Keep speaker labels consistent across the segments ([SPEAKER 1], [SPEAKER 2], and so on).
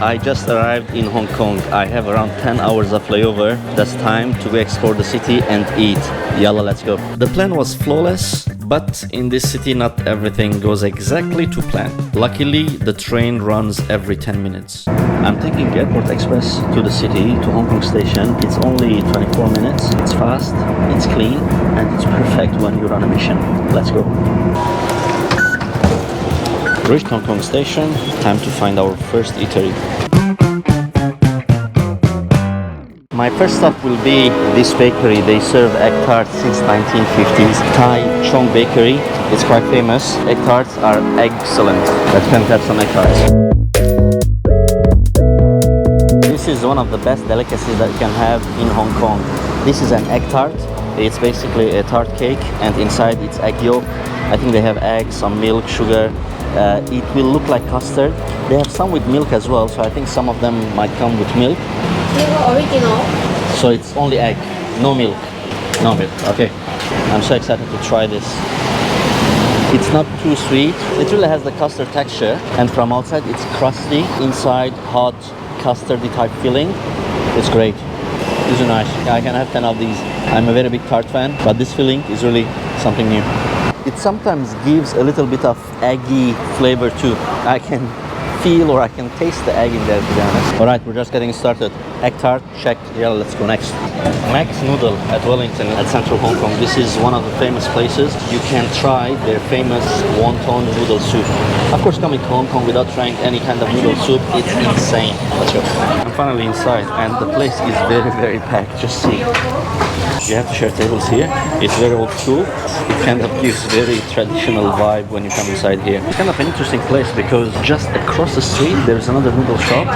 [SPEAKER 1] I just arrived in Hong Kong. I have around 10 hours of layover. That's time to go explore the city and eat. Yalla, let's go. The plan was flawless, but in this city not everything goes exactly to plan. Luckily, the train runs every 10 minutes. I'm taking Airport Express to the city, to Hong Kong station. It's only 24 minutes. It's fast, it's clean, and it's perfect when you're on a mission. Let's go. Reached Hong Kong station, time to find our first eatery. My first stop will be this bakery. They serve egg tarts since 1950s. Thai Cheong bakery. It's quite famous. Egg tarts are excellent. Let's go and have some egg tarts. This is one of the best delicacies that you can have in Hong Kong. This is an egg tart. It's basically a tart cake and inside it's egg yolk. I think they have eggs, some milk, sugar. It will look like custard. They have some with milk as well, so I think some of them might come with milk.
[SPEAKER 2] Original.
[SPEAKER 1] So it's only egg, no milk. No milk, okay. I'm so excited to try this. It's not too sweet. It really has the custard texture, and from outside it's crusty, inside hot custardy type filling. It's great. These are nice. I can have 10 of these. I'm a very big tart fan, but this filling is really something new. It sometimes gives a little bit of eggy flavor too. I can feel or I can taste the egg in there, to be honest. Alright, we're just getting started. Egg tart, checked. Yeah, let's go next. Max Noodle at Wellington at Central Hong Kong. This is one of the famous places. You can try their famous Wonton Noodle soup. Of course, coming to Hong Kong without trying any kind of noodle soup, it's insane. Let's go. I'm finally inside and the place is very, very packed. Just see. You have to share tables here. It's very old school. It kind of gives very traditional vibe when you come inside here. It's kind of an interesting place because just across the street there's another noodle shop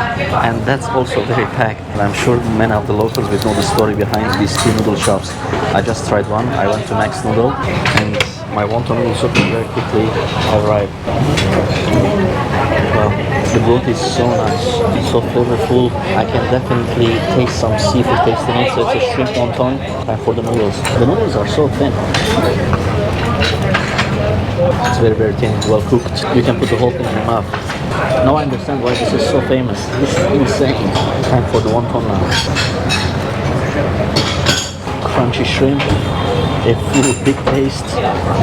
[SPEAKER 1] and that's also very packed. And I'm sure many of the locals will know the story behind these two noodle shops. I just tried one. I went to Max Noodle and my Wonton Noodle soup very quickly arrived. Wow, the broth is so nice, it's so flavorful. I can definitely taste some seafood taste in it. So it's a shrimp wonton. And for the noodles, the noodles are so thin. It's very, very thin, well cooked. You can put the whole thing in your mouth. Now I understand why this is so famous. This is insane. Time for the wonton now. Crunchy shrimp, a full big taste,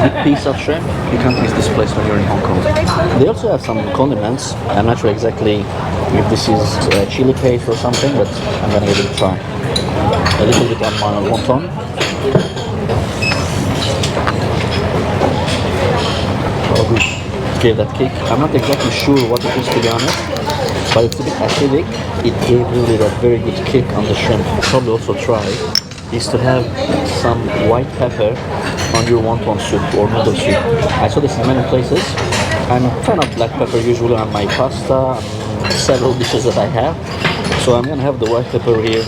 [SPEAKER 1] big piece of shrimp. You can't miss this place when you're in Hong Kong. They also have some condiments. I'm not sure exactly if this is chili paste or something, but I'm gonna give it a try. A little bit on my wonton. Oh, good. Gave that kick. I'm not exactly sure what it is, to be honest, but it's a bit acidic. It gave really that very good kick on the shrimp. I'll probably also try is to have some white pepper on your wonton soup or noodle soup. I saw this in many places. I'm a fan of black pepper usually on my pasta, several dishes that I have. So I'm gonna have the white pepper here.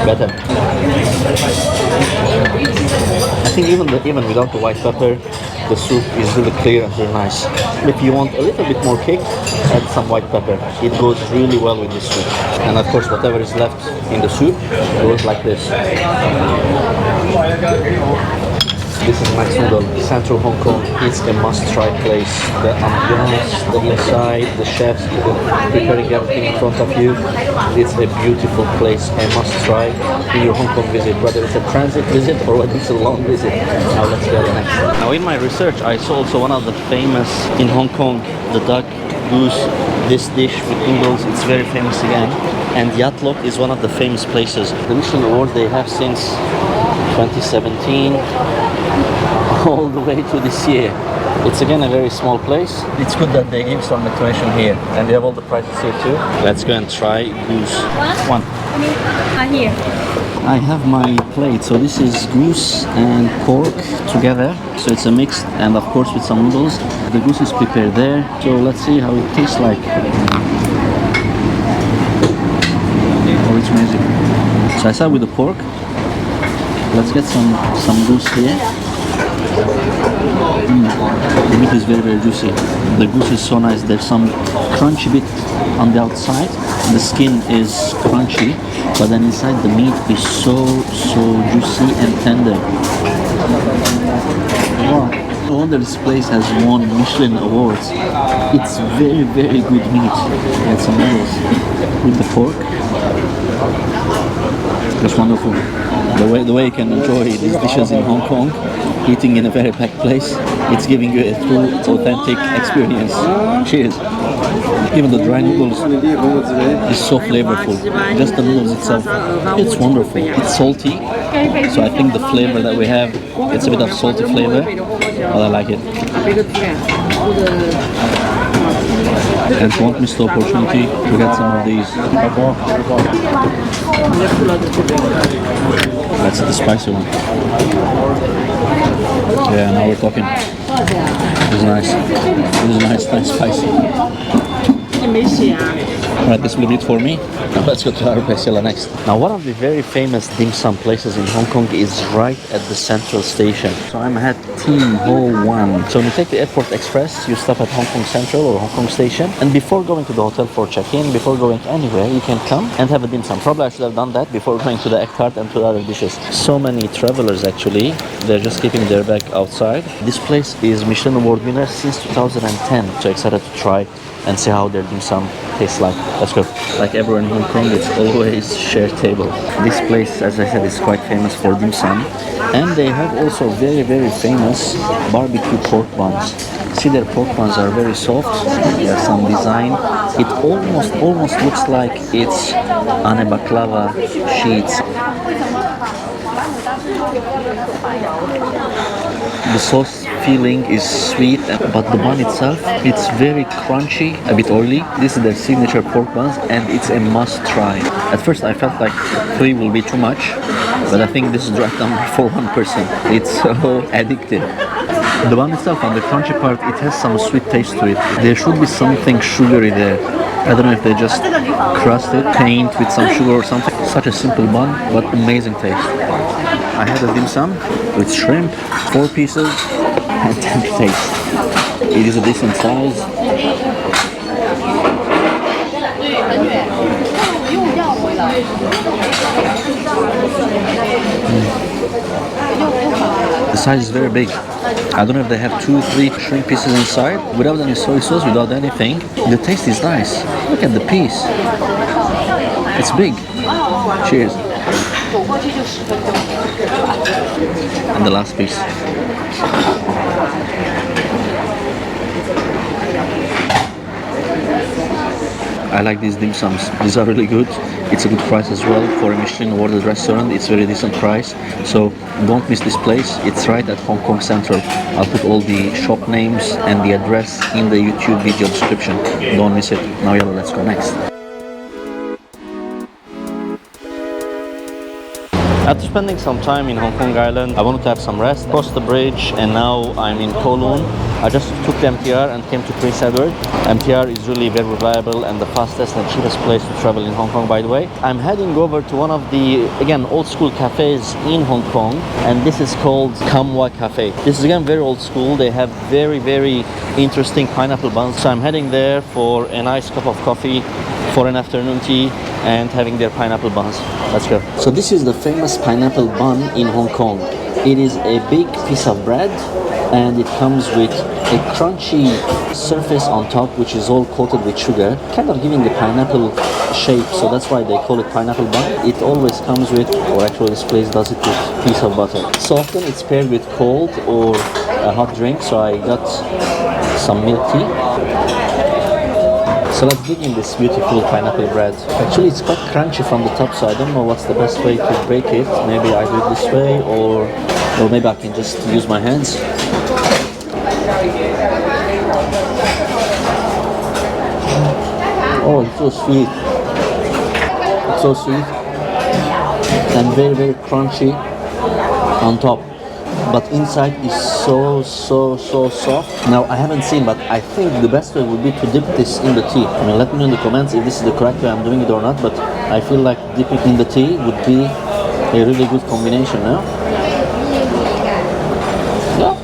[SPEAKER 1] Better. I think even without the white pepper, the soup is really clear and very nice. If you want a little bit more kick, add some white pepper. It goes really well with this soup. And of course, whatever is left in the soup goes like this. This is Max Noodle, Central Hong Kong. It's a must-try place. The ambiance, the inside, the chefs preparing everything in front of you. It's a beautiful place, a must-try in your Hong Kong visit, whether it's a transit visit or whether it's a long visit. Now let's go next. Now in my research, I saw also one of the famous in Hong Kong, the duck goose. This dish with noodles, it's very famous again. And Yat Lok is one of the famous places. The Michelin award they have since 2017 all the way to this year. It's again a very small place. It's good that they give some decoration here and they have all the prices here too. Let's go and try goose. One.
[SPEAKER 2] Here.
[SPEAKER 1] I have my plate. So this is goose and pork together. So it's a mix and of course with some noodles. The goose is prepared there. So let's see how it tastes like. Oh, it's amazing. So I start with the pork. Let's get some goose here. The meat is very, very juicy. The goose is so nice. There's some crunchy bit on the outside. The skin is crunchy, but then inside the meat is so juicy and tender. Wow. No wonder this place has won Michelin awards. It's very, very good meat. And some noodles with the pork. That's wonderful. The way you can enjoy these dishes in Hong Kong, eating in a very packed place, it's giving you a true, authentic experience. Cheers. Even the dry noodles is so flavorful. Just the noodles itself, it's wonderful. It's salty, so I think the flavor that we have, it's a bit of salty flavor, but I like it. And won't miss the opportunity to get some of these. That's the spicy one. Yeah, now we're talking. This is nice. This is nice spicy. Alright, this will be it for me. Now let's go to our place next. Now, one of the very famous dim sum places in Hong Kong is right at the central station. So I'm at Team Ho Wan. So when you take the Airport Express, you stop at Hong Kong Central or Hong Kong Station. And before going to the hotel for check-in, before going anywhere, you can come and have a dim sum. Probably I should have done that before going to the egg tart and to the other dishes. So many travelers actually, they're just keeping their bag outside. This place is Michelin Award winner since 2010. So excited to try and see how their dim sum tastes like. Let's go. Like everywhere in Hong Kong, it's always shared table. This place, as I said, is quite famous for dim sum, and they have also very, very famous barbecue pork buns. See, their pork buns are very soft. There's some design. It almost looks like it's on a baklava sheets. The sauce feeling is sweet, but the bun itself, it's very crunchy, a bit oily. This is their signature pork buns, and it's a must try. At first I felt like 3 will be too much, but I think this is the right number for one person. It's so addictive. The bun itself, on the crunchy part, it has some sweet taste to it. There should be something sugary there. I don't know if they just crust it, paint with some sugar or something. Such a simple bun, but amazing taste. I had a dim sum with shrimp, 4 pieces, and 10 taste. It is a decent size. The size is very big. I don't know if they have 2-3 shrimp pieces inside, without any soy sauce, without anything. The taste is nice. Look at the piece. It's big. Cheers. And the last piece. I like these dim sums. These are really good. It's a good price as well for a Michelin awarded restaurant. It's very decent price. So don't miss this place. It's right at Hong Kong Central. I'll put all the shop names and the address in the YouTube video description. Don't miss it. Now yellow, let's go next. After spending some time in Hong Kong Island, I wanted to have some rest, crossed the bridge, and now I'm in Kowloon. I just took the MTR and came to Prince Edward. MTR is really very reliable and the fastest and cheapest place to travel in Hong Kong, by the way. I'm heading over to one of the, again, old school cafes in Hong Kong, and this is called Kamwa Cafe. This is again very old school. They have very, very interesting pineapple buns. So I'm heading there for a nice cup of coffee, for an afternoon tea, and having their pineapple buns. Let's go. So this is the famous pineapple bun in Hong Kong. It is a big piece of bread, and it comes with a crunchy surface on top, which is all coated with sugar, kind of giving the pineapple shape, so that's why they call it pineapple bun. It always comes with, or actually this place does it with, a piece of butter. So often it's paired with cold or a hot drink, so I got some milk tea. So let's dig in this beautiful pineapple bread. Actually, it's quite crunchy from the top, so I don't know what's the best way to break it. Maybe I do it this way, or maybe I can just use my hands. Oh, it's so sweet. It's so sweet. And very, very crunchy on top. But inside is so soft. Now I haven't seen, but I think the best way would be to dip this in the tea. I mean, let me know in the comments if this is the correct way I'm doing it or not, but I feel like dipping in the tea would be a really good combination now. Yeah.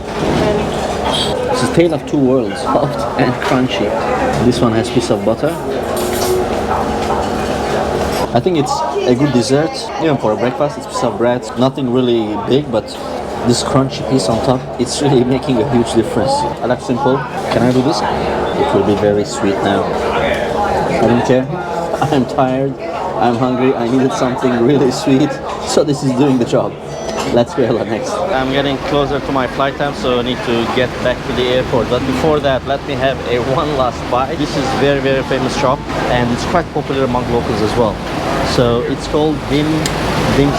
[SPEAKER 1] It's a tale of two worlds, soft and crunchy. This one has a piece of butter. I think it's a good dessert, even for a breakfast. It's a piece of bread, nothing really big, but this crunchy piece on top, it's really making a huge difference. I like simple. Can I do this? It will be very sweet now. I don't care. I'm tired. I'm hungry. I needed something really sweet. So this is doing the job. Let's go next. I'm getting closer to my flight time, so I need to get back to the airport. But before that, let me have a one last bite. This is very, very famous shop, and it's quite popular among locals as well. So it's called dim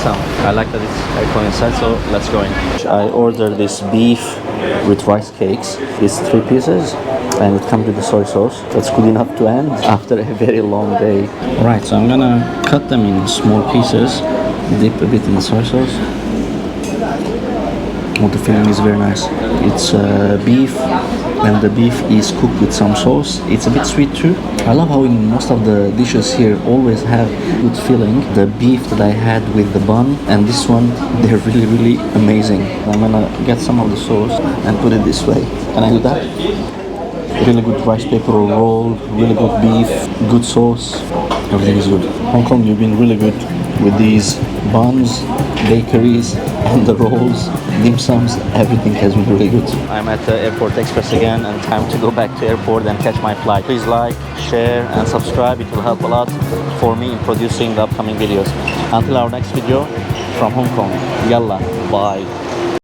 [SPEAKER 1] sum. I like that it's aircon inside, so let's go in. I ordered this beef with rice cakes. It's 3 pieces, and it comes with the soy sauce. That's good enough to end after a very long day. Right, so I'm gonna cut them in small pieces, dip a bit in the soy sauce. Oh, the filling is very nice. It's beef, and the beef is cooked with some sauce. It's a bit sweet too. I love how in most of the dishes here always have good filling. The beef that I had with the bun and this one, they're really, really amazing. I'm gonna get some of the sauce and put it this way. Can I do that? Really good rice paper roll, really good beef, good sauce. Everything is good. Hong Kong, you've been really good with these buns, bakeries, and the rolls, dim sums. Everything has been really good. I'm at the Airport Express again, and time to go back to airport and catch my flight. Please like, share, and subscribe. It will help a lot for me in producing the upcoming videos. Until our next video from Hong Kong. Yalla, bye.